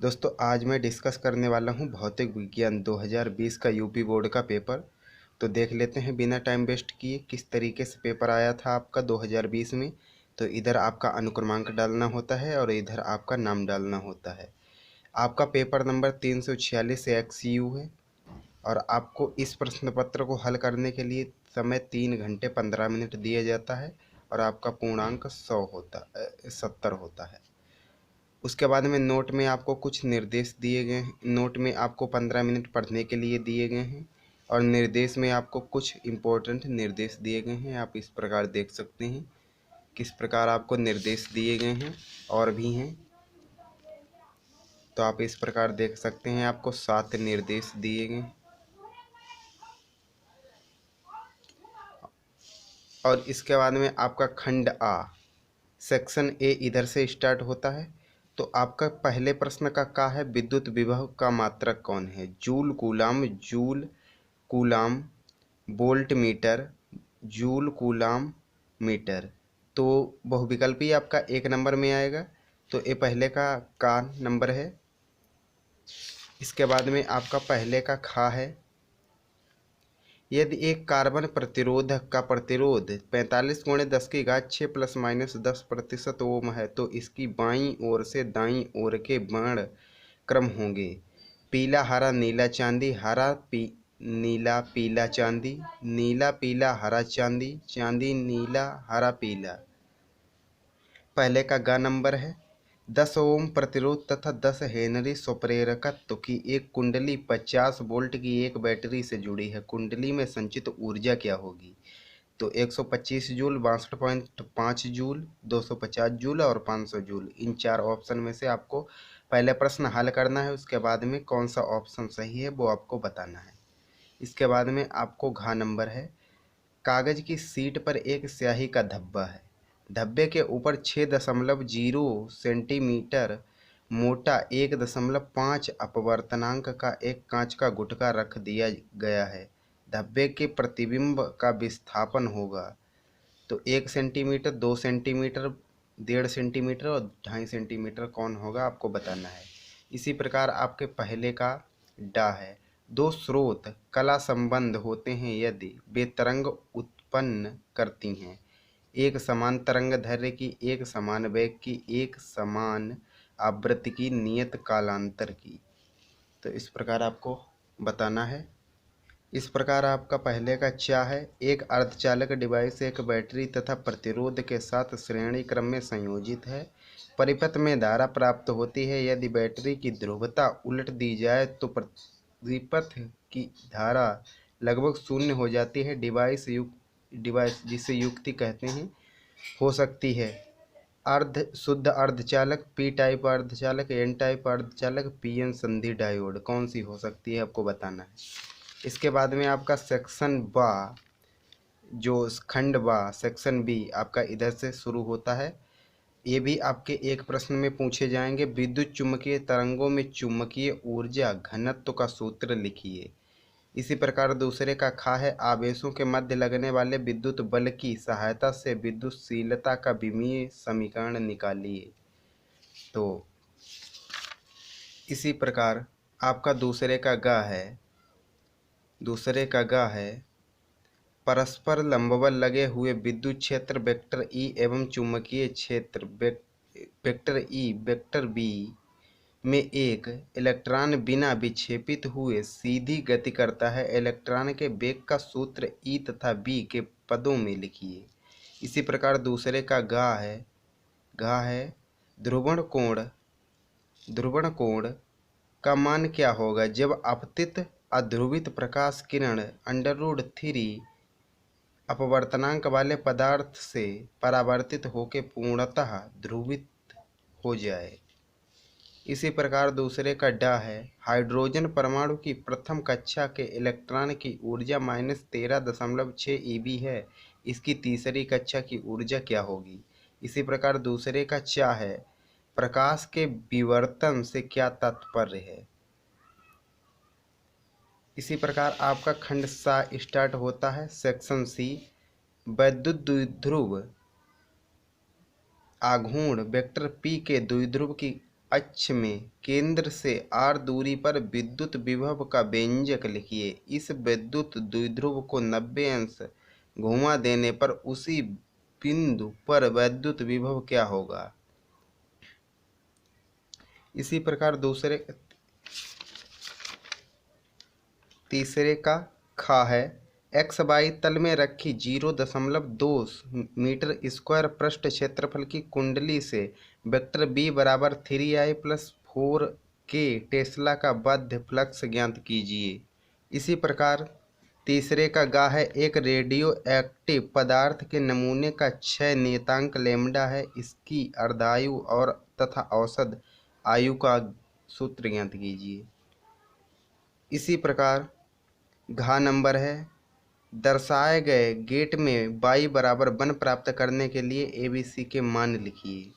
दोस्तों आज मैं डिस्कस करने वाला हूँ भौतिक विज्ञान 2020 का यूपी बोर्ड का पेपर। तो देख लेते हैं बिना टाइम वेस्ट किए किस तरीके से पेपर आया था आपका 2020 में। तो इधर आपका अनुक्रमांक डालना होता है और इधर आपका नाम डालना होता है। आपका पेपर नंबर 346 XU है और आपको इस प्रश्न पत्र को हल करने के लिए समय 3 घंटे 15 मिनट दिया जाता है और आपका पूर्णांक 70 होता है। उसके बाद में नोट में आपको कुछ निर्देश दिए गए हैं। नोट में आपको 15 मिनट पढ़ने के लिए दिए गए हैं और निर्देश में आपको कुछ इम्पोर्टेंट निर्देश दिए गए हैं। आप इस प्रकार देख सकते हैं किस प्रकार आपको निर्देश दिए गए हैं और भी हैं। तो आप इस प्रकार देख सकते हैं आपको 7 निर्देश दिए गए हैं और इसके बाद में आपका खंड आ सेक्शन ए इधर से स्टार्ट होता है। तो आपका पहले प्रश्न का है विद्युत विभव का मात्रक कौन है? Joule coulomb volt metre joule coulomb metre. तो बहुविकल्पी आपका 1 नंबर में आएगा। तो ये पहले का नंबर है। इसके बाद में आपका पहले का खा है। यदि एक कार्बन प्रतिरोधक का प्रतिरोध 45 × 10⁻6 ± 10% ओम है तो इसकी बाईं ओर से दाईं ओर के वर्ण क्रम होंगे पीला हरा नीला चांदी, नीला पीला चांदी, नीला पीला हरा चांदी, चांदी नीला हरा पीला। पहले का ग नंबर है। 10 ओम प्रतिरोध तथा 10 हेनरी स्वप्रेरकत्व की एक कुंडली 50 वोल्ट की एक बैटरी से जुड़ी है। कुंडली में संचित ऊर्जा क्या होगी? तो 125 जूल, 62.5 जूल, 250 जूल और 500 जूल। इन 4 ऑप्शन में से आपको पहले प्रश्न हल करना है। उसके बाद में कौन सा ऑप्शन सही है वो आपको बताना है। इसके बाद में आपको घ नंबर है। कागज की सीट पर एक स्याही का धब्बा है। धब्बे के ऊपर 6.0 सेंटीमीटर मोटा 1.5 अपवर्तनांक का एक कांच का गुटका रख दिया गया है। धब्बे के प्रतिबिंब का विस्थापन होगा। तो 1 सेंटीमीटर, 2 सेंटीमीटर, 1.5 सेंटीमीटर और 2.5 सेंटीमीटर कौन होगा आपको बताना है। इसी प्रकार आपके पहले का डा है। 2 स्रोत कला संबंध होते हैं यदि वे तरंग उत्पन्न करती हैं एक समान तरंग दैर्घ्य की, एक समान वेग की, एक समान आवृत्ति की, नियत कालांतर की। तो इस प्रकार आपको बताना है। इस प्रकार आपका पहले का चा है। एक अर्धचालक डिवाइस एक बैटरी तथा प्रतिरोध के साथ श्रेणी क्रम में संयोजित है। परिपथ में धारा प्राप्त होती है। यदि बैटरी की ध्रुवता उलट दी जाए तो परिपथ की धारा लगभग शून्य हो जाती है। डिवाइस जिसे युक्ति कहते हैं हो सकती है शुद्ध अर्धचालक, पी टाइप अर्धचालक, एन टाइप अर्धचालक, पीएन संधि डायोड। कौन सी हो सकती है आपको बताना है। इसके बाद में आपका सेक्शन बा जो खंड बा सेक्शन बी आपका इधर से शुरू होता है। ये भी आपके एक प्रश्न में पूछे जाएंगे। विद्युत चुम्बकीय तरंगों में चुम्बकीय ऊर्जा घनत्व का सूत्र लिखिए। इसी प्रकार दूसरे का खा है। आवेशों के मध्य लगने वाले विद्युत बल की सहायता से विद्युतशीलता का विमीय समीकरण निकालिए। तो इसी प्रकार आपका दूसरे का गा है। दूसरे का गा है परस्पर लंबवत लगे हुए विद्युत क्षेत्र वेक्टर ई एवं चुंबकीय क्षेत्र वेक्टर ई वेक्टर बी में एक इलेक्ट्रॉन बिना विक्षेपित हुए सीधी गति करता है। इलेक्ट्रॉन के वेग का सूत्र ई तथा बी के पदों में लिखिए। इसी प्रकार दूसरे का घा है ध्रुवण कोण का मान क्या होगा जब आपतित अध्रुवित प्रकाश किरण √3 अपवर्तनांक वाले पदार्थ से परावर्तित होकर पूर्णतः ध्रुवित हो जाए। इसी प्रकार दूसरे का डा है। हाइड्रोजन परमाणु की प्रथम कक्षा के इलेक्ट्रॉन की ऊर्जा -13.6 eV है। इसकी तीसरी कक्षा की ऊर्जा क्या होगी? इसी प्रकार दूसरे का चा है। प्रकाश के विवर्तन से क्या तात्पर्य है? इसी प्रकार आपका खंड सा स्टार्ट होता है। सेक्शन सी वैद्युत द्विध्रुव आघूर्ण वेक्टर पी के द्विध्रुव की अक्ष में केंद्र से r दूरी पर विद्युत विभव का व्यंजक लिखिए। इस विद्युत द्विध्रुव को 90 अंश घुमा देने पर उसी बिंदु पर विद्युत विभव क्या होगा। इसी प्रकार तीसरे का खा है। एक्स वाई तल में रखी 0.2 मीटर स्क्वायर पृष्ठ क्षेत्रफल की कुंडली से वेक्टर बी बराबर 3i + 4k टेस्ला का बाध्य फ्लक्स ज्ञात कीजिए। इसी प्रकार तीसरे का गा है। एक रेडियो एक्टिव पदार्थ के नमूने का क्षय नियतांक लैम्ब्डा है। इसकी अर्धायु और तथा औसत आयु का सूत्र ज्ञात कीजिए। इसी प्रकार घा नंबर है। दर्शाए गए गेट में y बराबर 1 प्राप्त करने के लिए ABC के मान लिखिए।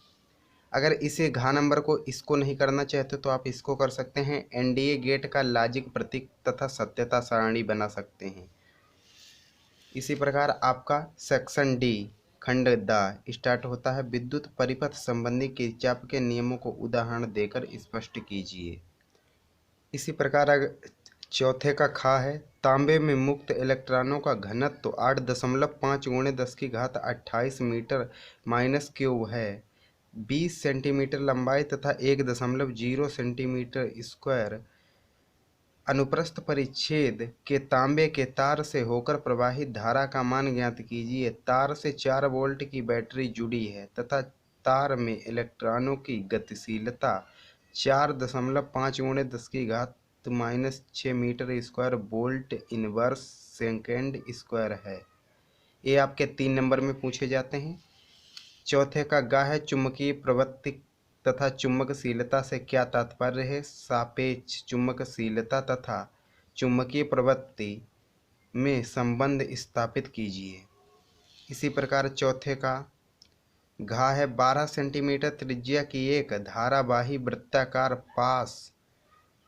अगर इसे घा नंबर को इसको नहीं करना चाहते तो आप इसको कर सकते हैं। NDA गेट का लॉजिक प्रतीक तथा सत्यता सारणी बना सकते हैं। इसी प्रकार आपका सेक्शन डी खंड दा स्टार्ट होता है। विद्युत परिपथ संबंधी किरचॉफ के नियमों को उदाहरण देकर स्पष्ट कीजिए। इसी प्रकार चौथे का खा है। तांबे में मुक्त इलेक्ट्रॉनों का घनत्व 8.5 × 10⁻28 मीटर माइनस क्यूब है। 20 सेंटीमीटर लंबाई तथा 1.0 सेंटीमीटर स्क्वायर अनुप्रस्थ परिच्छेद के तांबे के तार से होकर प्रवाहित धारा का मान ज्ञात कीजिए। तार से 4 वोल्ट की बैटरी जुड़ी है तथा तार में इलेक्ट्रॉनों की गतिशीलता 4.5 × 10⁻⁻6 metre square volt inverse second square है। ये आपके 3 नंबर में पूछे जाते हैं। चौथे का गा है। चुंबकीय प्रवृत्ति तथा चुंबकशीलता से क्या तात्पर्य है। सापेक्ष चुंबकशीलता तथा चुंबकीय प्रवृत्ति में संबंध स्थापित कीजिए। इसी प्रकार चौथे का घा है। 12 सेंटीमीटर त्रिज्या की एक धारावाही वृत्ताकार पास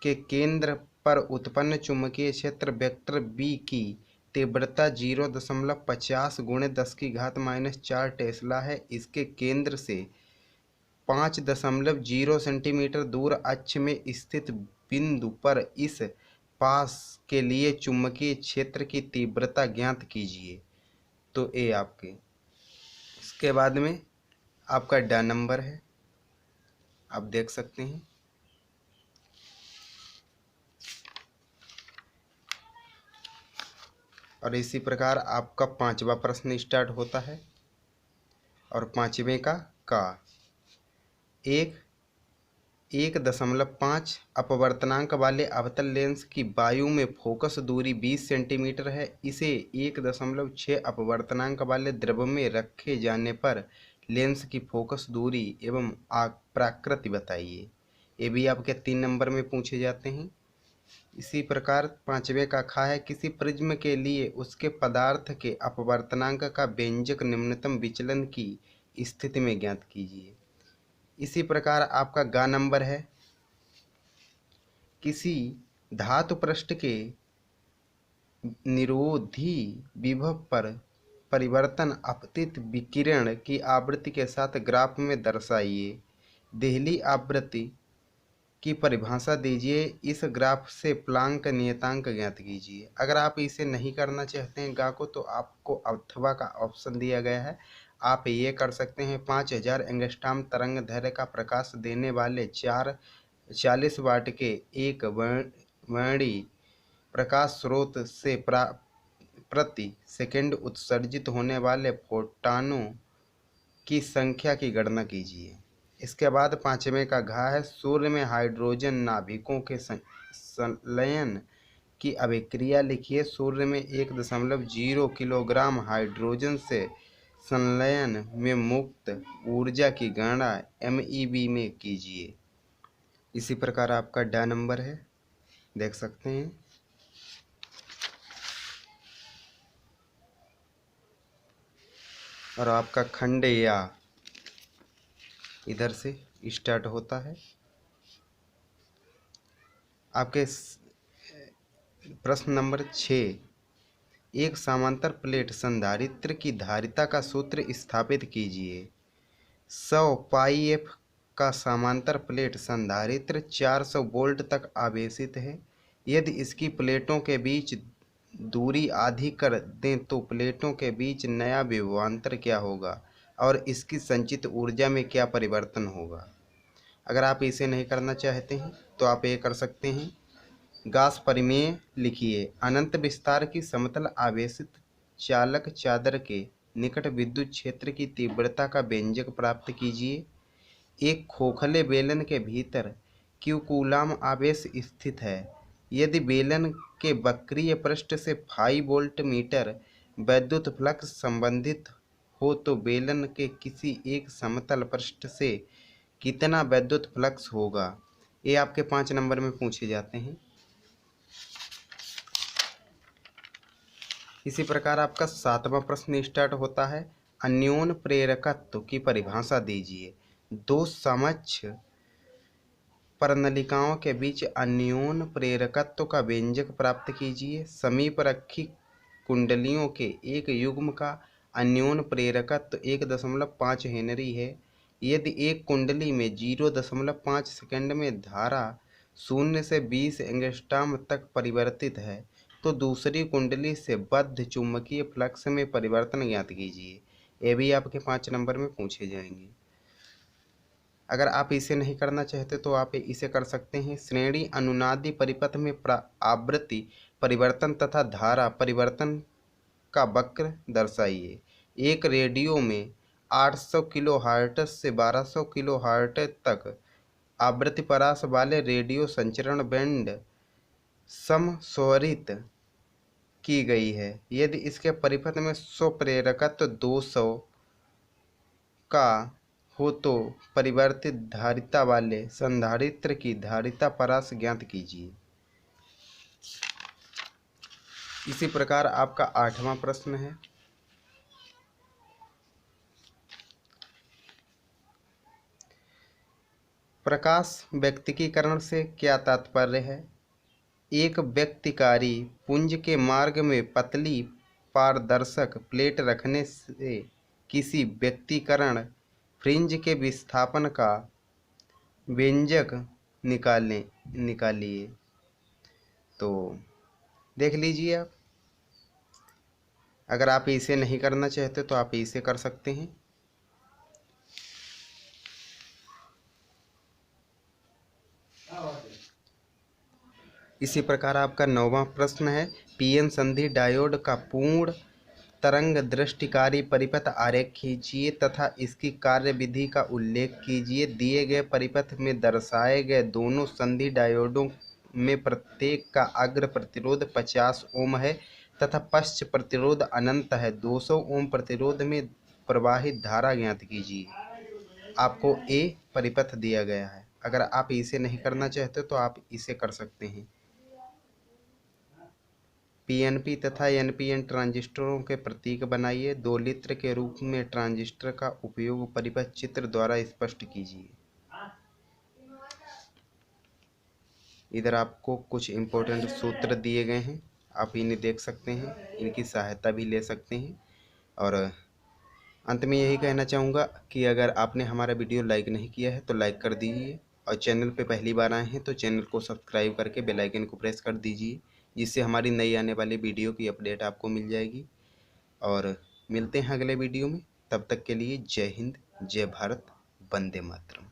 के केंद्र पर उत्पन्न चुंबकीय क्षेत्र वेक्टर बी की तीव्रता 0.50 × 10⁻⁻4 टेस्ला है। इसके केंद्र से 5.0 सेंटीमीटर दूर अक्ष में स्थित बिंदु पर इस पास के लिए चुंबकीय क्षेत्र की तीव्रता ज्ञात कीजिए। तो ये आपके इसके बाद में आपका ड नंबर है, आप देख सकते हैं। और इसी प्रकार आपका 5वां प्रश्न स्टार्ट होता है। और 5वें का 1.5 अपवर्तनांक वाले अवतल लेंस की वायु में फोकस दूरी 20 सेंटीमीटर है। इसे 1.6 अपवर्तनांक वाले द्रव्य में रखे जाने पर लेंस की फोकस दूरी एवं आकृति बताइए। ये भी आपके 3 नंबर में पूछे जाते हैं। इसी प्रकार 5वें का खा है। किसी प्रिज्म के लिए उसके पदार्थ के अपवर्तनांक का व्यंजक निम्नतम विचलन की स्थिति में ज्ञात कीजिए। इसी प्रकार आपका गा नंबर है। किसी धातु पृष्ठ के निरोधी विभव पर परिवर्तन अपतित विकिरण की आवृत्ति के साथ ग्राफ में दर्शाइए। देहली आवृत्ति की परिभाषा दीजिए। इस ग्राफ से प्लांक नियतांक ज्ञात कीजिए। अगर आप इसे नहीं करना चाहते हैं गा को तो आपको अथवा का ऑप्शन दिया गया है, आप ये कर सकते हैं। 5000 एंगस्ट्रॉम तरंग दैर्घ्य का प्रकाश देने वाले 40 वाट के एक वर्णी प्रकाश स्रोत से प्रति सेकंड उत्सर्जित होने वाले फोटॉनों की संख्या की गणना कीजिए। इसके बाद 5वें का घा है। सूर्य में हाइड्रोजन नाभिकों के संलयन की अभिक्रिया लिखिए। सूर्य में 1.0 किलोग्राम हाइड्रोजन से संलयन में मुक्त ऊर्जा की गणना MeV में कीजिए। इसी प्रकार आपका ड नंबर है, देख सकते हैं। और आपका खंड या इधर से स्टार्ट होता है। आपके प्रश्न नंबर 6। एक समांतर प्लेट संधारित्र की धारिता का सूत्र स्थापित कीजिए। 100 πf का समांतर प्लेट संधारित्र 400 वोल्ट तक आवेशित है। यदि इसकी प्लेटों के बीच दूरी आधी कर दें तो प्लेटों के बीच नया विभवांतर क्या होगा और इसकी संचित ऊर्जा में क्या परिवर्तन होगा। अगर आप इसे नहीं करना चाहते हैं तो आप ये कर सकते हैं, गॉस परिमेय लिखिए। अनंत विस्तार की समतल आवेशित चालक चादर के निकट विद्युत क्षेत्र की तीव्रता का व्यंजक प्राप्त कीजिए। एक खोखले बेलन के भीतर q कूलाम आवेश स्थित है। यदि बेलन के वक्रीय पृष्ठ से 5 वोल्ट मीटर वैद्युत फ्लक्स संबंधित हो तो बेलन के किसी एक समतल पृष्ठ से कितना वैद्युत फ्लक्स होगा। ये आपके 5 नंबर में पूछे जाते हैं। इसी प्रकार आपका 7वां प्रश्न स्टार्ट होता है, अन्योन प्रेरकत्व की परिभाषा दीजिए। दो समक्ष परनलिकाओं के बीच अन्योन प्रेरकत्व का व्यंजक प्राप्त कीजिए। समीप रखी कुंडलियों के एक युग्म का अन्योन प्रेरकत्व 1.5 हेनरी है। यदि एक कुंडली में 0.5 सेकंड में धारा 0 से 20 एंगस्ट्रॉम तक परिवर्तित है तो दूसरी कुंडली से बद्ध चुंबकीय फ्लक्स में परिवर्तन ज्ञात कीजिए। ये भी आपके 5 नंबर में पूछे जाएंगे। अगर आप इसे नहीं करना चाहते तो आप इसे कर सकते हैं, श्रेणी अनुनादी परिपथ में आवृत्ति परिवर्तन तथा धारा परिवर्तन का वक्र दर्शाइए। एक रेडियो में 800 किलोहर्ट्ज से 1200 किलोहर्ट्ज तक आवृत्ति परास वाले रेडियो संचरण बैंड समस्वरित की गई है। यदि इसके परिपथ में स्वप्रेरकत्व 200 का हो तो परिवर्तित धारिता वाले संधारित्र की धारिता परास ज्ञात कीजिए। इसी प्रकार आपका 8वां प्रश्न है, प्रकाश व्यक्तिकीकरण से क्या तात्पर्य है। एक व्यक्तिकारी पुंज के मार्ग में पतली पारदर्शक प्लेट रखने से किसी व्यक्तिकरण फ्रिंज के विस्थापन का व्यंजक निकालिए। तो देख लीजिए आप। अगर आप इसे नहीं करना चाहते तो आप इसे कर सकते हैं। इसी प्रकार आपका 9वां प्रश्न है, पीएन संधि डायोड का पूर्ण तरंग दृष्टिकारी परिपथ आरेख खींचिए तथा इसकी कार्यविधि का उल्लेख कीजिए। दिए गए परिपथ में दर्शाए गए दोनों संधि डायोडों में प्रत्येक का अग्र प्रतिरोध 50 ओम है तथा पश्च प्रतिरोध अनंत है। 200 ओम प्रतिरोध में प्रवाहित धारा ज्ञात कीजिए। आपको ए परिपथ दिया गया है। अगर आप इसे नहीं करना चाहते तो आप इसे कर सकते हैं। पीएनपी तथा एनपीएन ट्रांजिस्टरों के प्रतीक बनाइए। 2 लित्र के रूप में ट्रांजिस्टर का उपयोग परिपथ चित्र द्वारा स्पष्ट कीजिए। इधर आपको कुछ इम्पोर्टेंट सूत्र दिए गए हैं, आप इन्हें देख सकते हैं, इनकी सहायता भी ले सकते हैं। और अंत में यही कहना चाहूँगा कि अगर आपने हमारा वीडियो लाइक नहीं किया है तो लाइक कर दीजिए और चैनल पे पहली बार आए हैं तो चैनल को सब्सक्राइब करके बेल आइकन को प्रेस कर दीजिए, जिससे हमारी नई आने वाली वीडियो की अपडेट आपको मिल जाएगी। और मिलते हैं अगले वीडियो में, तब तक के लिए जय हिंद, जय भारत, वंदे मातरम।